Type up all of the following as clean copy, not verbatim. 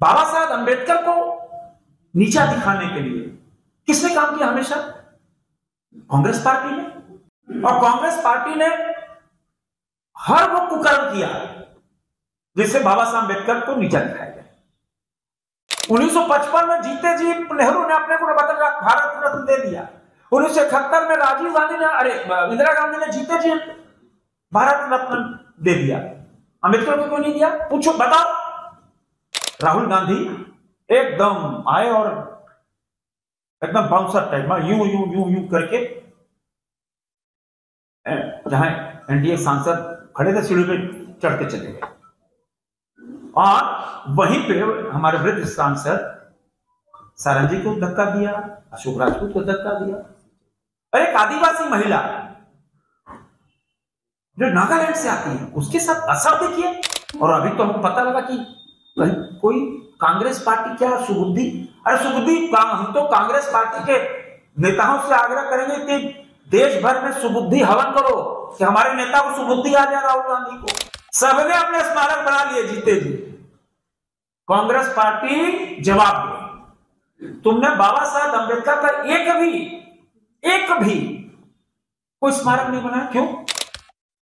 बाबा साहब अंबेडकर को नीचा दिखाने के लिए किसने काम किया? हमेशा कांग्रेस पार्टी ने। और कांग्रेस पार्टी ने हर वो कुकर्म किया जिससे बाबा साहब अंबेडकर को नीचा दिखाया गया। 1955 में जीते जी नेहरू ने अपने को भारत रत्न दे दिया। 1971 में राजीव गांधी ने इंदिरा गांधी ने जीते जी भारत रत्न दे दिया। अंबेडकर को क्यों नहीं दिया? पूछो, बताओ। राहुल गांधी एकदम आए और एकदम बाउंसर टाइप में यूं यूं यूं यूं करके जहां एनडीए सांसद खड़े थे सीढ़ी पे चढ़ के चले गए, और वहीं पे हमारे वृद्ध सांसद सारंग जी को धक्का दिया, अशोक राजपूत को धक्का दिया। और एक आदिवासी महिला जो नागालैंड से आती है उसके साथ असर देखिए। और अभी तो हमको पता लगा कि कोई कांग्रेस पार्टी क्या सुबुद्धि, अरे सुबुद्धि, हम तो कांग्रेस पार्टी के नेताओं से आग्रह करेंगे कि देश भर में सुबुद्धि हवन करो कि हमारे नेता को सुबुद्धि आ जाए। राहुल गांधी को सबने अपने स्मारक बना लिए जीते जी। कांग्रेस पार्टी जवाब दे, तुमने बाबा साहब अंबेडकर का एक भी कोई स्मारक नहीं बनाया। क्यों?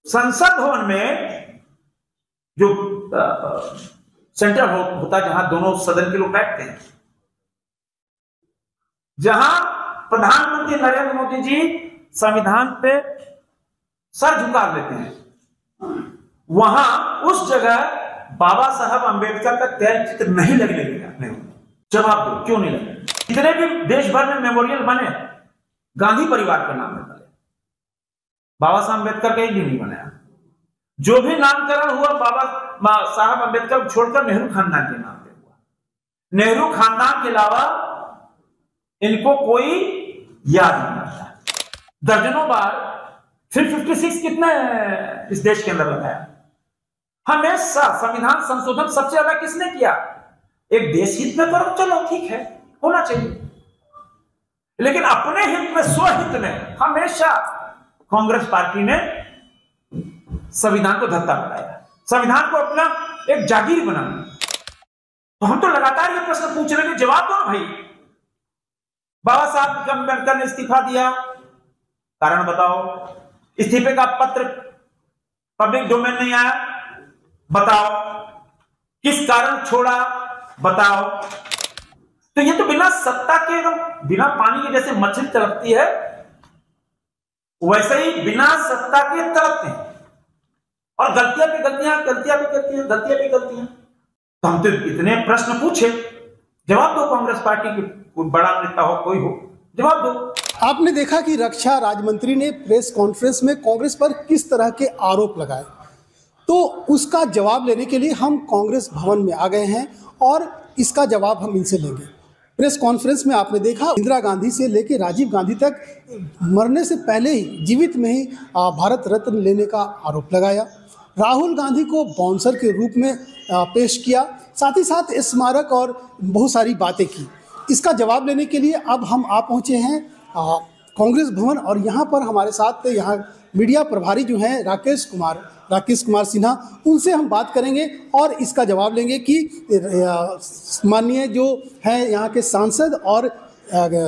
संसद भवन में जो सेंटर होता जहां दोनों सदन के लोग बैठते हैं, जहां प्रधानमंत्री नरेंद्र मोदी जी संविधान पे सर झुका लेते हैं, वहां उस जगह बाबा साहब अंबेडकर का तैल चित्र नहीं लगने देगा। जवाब दो, क्यों नहीं लगे? जितने भी देश भर में मेमोरियल बने गांधी परिवार के नाम में बने, बाबा साहब अंबेडकर का एक भी नहीं बनाया। जो भी नामकरण हुआ बाबा साहब अंबेडकर को छोड़कर नेहरू खानदान के नाम पे हुआ। नेहरू खानदान के अलावा इनको कोई याद नहीं आता। दर्जनों बार 356 कितने इस देश के अंदर लगाया। हमेशा संविधान संशोधन सबसे ज्यादा किसने किया? एक देश हित में करो, चलो ठीक है, होना चाहिए, लेकिन अपने हित में, स्वहित में हमेशा कांग्रेस पार्टी ने संविधान को धत्ता बनाया, संविधान को अपना एक जागीर बनाना। तो हम तो लगातार ये प्रश्न पूछ रहे हैं, जवाब दो भाई। बाबा साहब अंबेडकर ने इस्तीफा दिया, कारण बताओ। इस्तीफे का पत्र पब्लिक डोमेन नहीं आया, बताओ। किस कारण छोड़ा, बताओ। तो ये तो बिना सत्ता के, बिना पानी के जैसे मछली तड़पती है, वैसे ही बिना सत्ता के तड़पते हैं, और गलतियां भी गलतियां, गलतियां भी गलतियां, गलतियां भी गलतियां। तो हम तो इतने प्रश्न पूछे, जवाब दो। कांग्रेस पार्टी के कोई बड़ा नेता हो, कोई हो, जवाब दो। आपने देखा कि रक्षा राज्य मंत्री ने प्रेस कॉन्फ्रेंस में कांग्रेस पर किस तरह के आरोप लगाए, तो उसका जवाब लेने के लिए हम कांग्रेस भवन में आ गए हैं और इसका जवाब हम इनसे लेंगे। प्रेस कॉन्फ्रेंस में आपने देखा इंदिरा गांधी से लेकर राजीव गांधी तक मरने से पहले ही, जीवित में ही भारत रत्न लेने का आरोप लगाया। राहुल गांधी को बाउंसर के रूप में पेश किया, साथ ही साथ स्मारक और बहुत सारी बातें की। इसका जवाब लेने के लिए अब हम आ पहुँचे हैं कांग्रेस भवन, और यहाँ पर हमारे साथ यहाँ मीडिया प्रभारी जो हैं राकेश कुमार सिन्हा, उनसे हम बात करेंगे और इसका जवाब लेंगे कि माननीय जो हैं यहाँ के सांसद और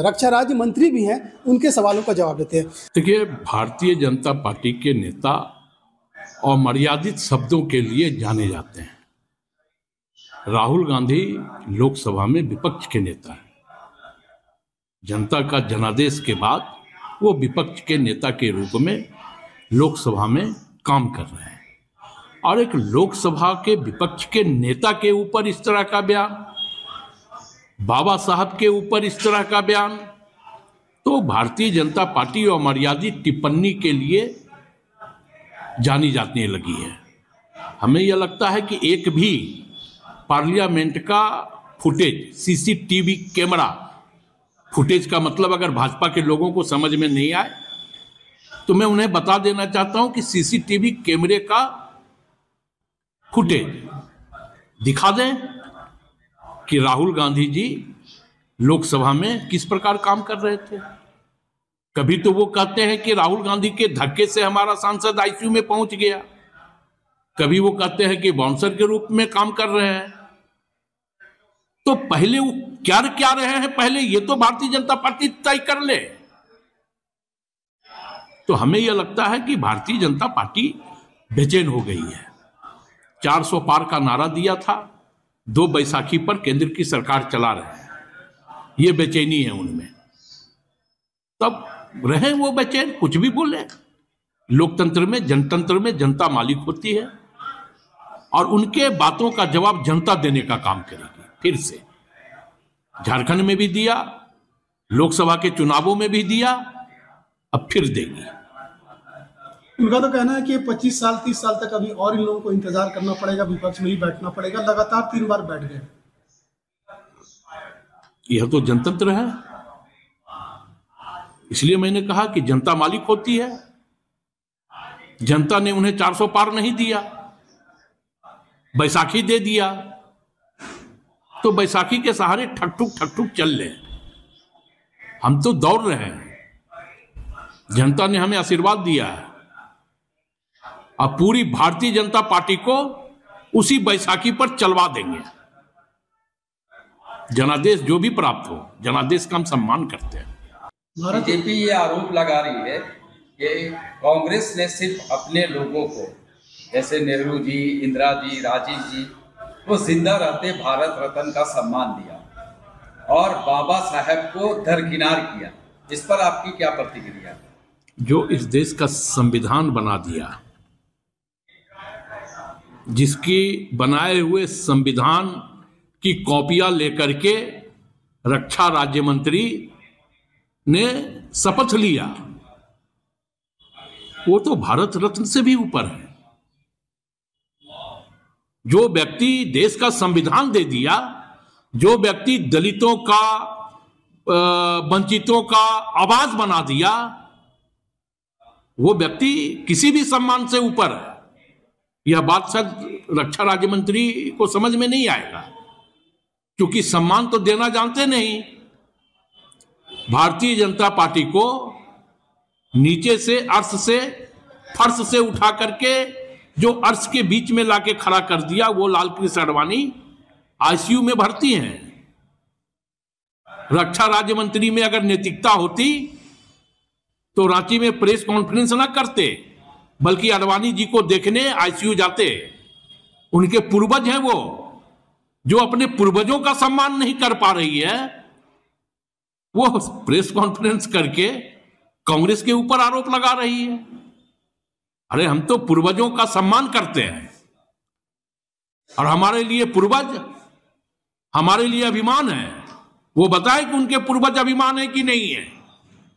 रक्षा राज्य मंत्री भी हैं, उनके सवालों का जवाब देते हैं। देखिए, भारतीय जनता पार्टी के नेता और मर्यादित शब्दों के लिए जाने जाते हैं। राहुल गांधी लोकसभा में विपक्ष के नेता हैं। जनता का जनादेश के बाद वो विपक्ष के नेता के रूप में लोकसभा में काम कर रहे हैं, और एक लोकसभा के विपक्ष के नेता के ऊपर इस तरह का बयान, बाबा साहब के ऊपर इस तरह का बयान, तो भारतीय जनता पार्टी अमर्यादित टिप्पणी के लिए जानी जाने लगी है। हमें यह लगता है कि एक भी पार्लियामेंट का फुटेज, सीसीटीवी कैमरा फुटेज का मतलब अगर भाजपा के लोगों को समझ में नहीं आए तो मैं उन्हें बता देना चाहता हूं कि सीसीटीवी कैमरे का फुटेज दिखा दें कि राहुल गांधी जी लोकसभा में किस प्रकार काम कर रहे थे। कभी तो वो कहते हैं कि राहुल गांधी के धक्के से हमारा सांसद आईसीयू में पहुंच गया, कभी वो कहते हैं कि बाउंसर के रूप में काम कर रहे हैं। तो पहले वो क्या क्या रहे हैं, पहले ये तो भारतीय जनता पार्टी तय कर ले। तो हमें यह लगता है कि भारतीय जनता पार्टी बेचैन हो गई है। 400 पार का नारा दिया था, 2 बैसाखी पर केंद्र की सरकार चला रहे हैं, ये बेचैनी है उनमें। तब रहे वो बेचैन, कुछ भी बोले। लोकतंत्र में, जनतंत्र में जनता मालिक होती है और उनके बातों का जवाब जनता देने का काम करेगी। फिर से झारखंड में भी दिया, लोकसभा के चुनावों में भी दिया, अब फिर देगी। उनका तो कहना है कि 25 साल 30 साल तक अभी और इन लोगों को इंतजार करना पड़ेगा, विपक्ष में ही बैठना पड़ेगा। लगातार 3 बार बैठ गए। यह तो जनतंत्र है, इसलिए मैंने कहा कि जनता मालिक होती है। जनता ने उन्हें 400 पार नहीं दिया, बैसाखी दे दिया, तो बैसाखी के सहारे ठक-ठुक चल ले। हम तो दौड़ रहे हैं, जनता ने हमें आशीर्वाद दिया है। अब पूरी भारतीय जनता पार्टी को उसी बैसाखी पर चलवा देंगे। जनादेश जो भी प्राप्त हो, जनादेश का हम सम्मान करते हैं। बीजेपी ये आरोप लगा रही है कि कांग्रेस ने सिर्फ अपने लोगों को, जैसे नेहरू जी, इंदिरा जी, राजीव जी, वो जिंदा रहते भारत रत्न का सम्मान दिया और बाबा साहब को दरकिनार किया। इस पर आपकी क्या प्रतिक्रिया? जो इस देश का संविधान बना दिया, जिसकी बनाए हुए संविधान की कॉपियां लेकर के रक्षा राज्य मंत्री ने शपथ लिया, वो तो भारत रत्न से भी ऊपर है। जो व्यक्ति देश का संविधान दे दिया, जो व्यक्ति दलितों का, वंचितों का आवाज बना दिया, वो व्यक्ति किसी भी सम्मान से ऊपर है। यह बात शायद रक्षा राज्य मंत्री को समझ में नहीं आएगा, क्योंकि सम्मान तो देना जानते नहीं। भारतीय जनता पार्टी को नीचे से, अर्श से, फर्श से उठा करके जो अर्श के बीच में लाके खड़ा कर दिया, वो लालकृष्ण आडवाणी आईसीयू में भर्ती हैं। रक्षा राज्य मंत्री में अगर नैतिकता होती तो रांची में प्रेस कॉन्फ्रेंस ना करते, बल्कि आडवाणी जी को देखने आईसीयू जाते। उनके पूर्वज हैं वो, जो अपने पूर्वजों का सम्मान नहीं कर पा रही है, वो प्रेस कॉन्फ्रेंस करके कांग्रेस के ऊपर आरोप लगा रही है। अरे हम तो पूर्वजों का सम्मान करते हैं और हमारे लिए पूर्वज, हमारे लिए अभिमान है। वो बताए कि उनके पूर्वज अभिमान है कि नहीं है।